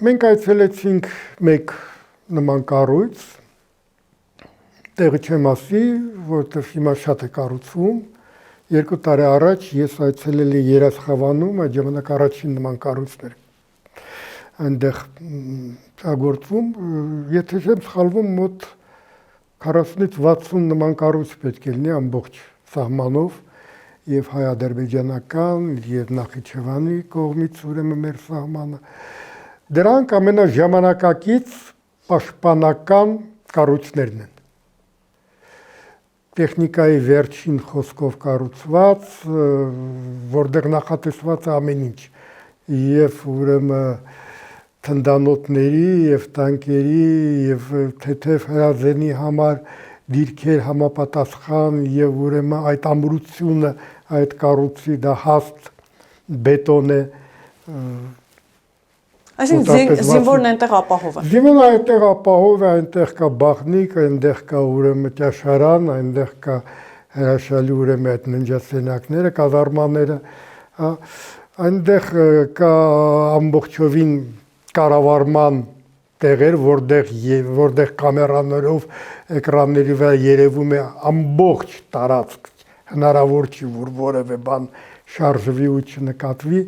Մենք այցելեցինք մեկ նման կառույց, տեղը չեմ ասի, որտեղ հիմա շատ է կառուցվում։ 2 տարի առաջ ես այցելել էի Երասխավանում, այդ ժամանակ առաջին նման կառույցներ այնտեղ գործվում, եթե չեմ սխալվում, մոտ 40-ից 60 նման կառույց պետք է լինի ամբողջ սահմանով, եւ հայ-ադրբեջանական, եւ Նախիջևանի կողմից ուրեմն մեր սահմանը։ Դրանք ամենաժամանակակից պաշտպանական կառույցներն են։ Տեխնիկայի վերջին խոսքով կառուցված, որտեղ նախատեսված է ամեն ինչ, եւ ուրեմն թնդանոթների եւ տանկերի եւ թեթև հրազենի համար դիրքեր համապատասխան եւ ուրեմն այդ ամրությունը այդ կառույցի դա հաստ բետոն է։ Այսինքն զինվորն այնտեղ ապահով է։ Զինվորն այնտեղ ապահով է, այնտեղ կա բաղնիկ, այնտեղ կա ուրեմն ճաշարան, այնտեղ կա հրաշալի ուրեմն այդ ննջասենյակները, կազարմաները, այնտեղ կա ամբողջովին կառավարման տեղեր, որտեղ կամերաներով էկրանների վրա երևում է ամբողջ տարածք, հնարավոր չի որ որևէ բան շարժվի ու չնկատվի։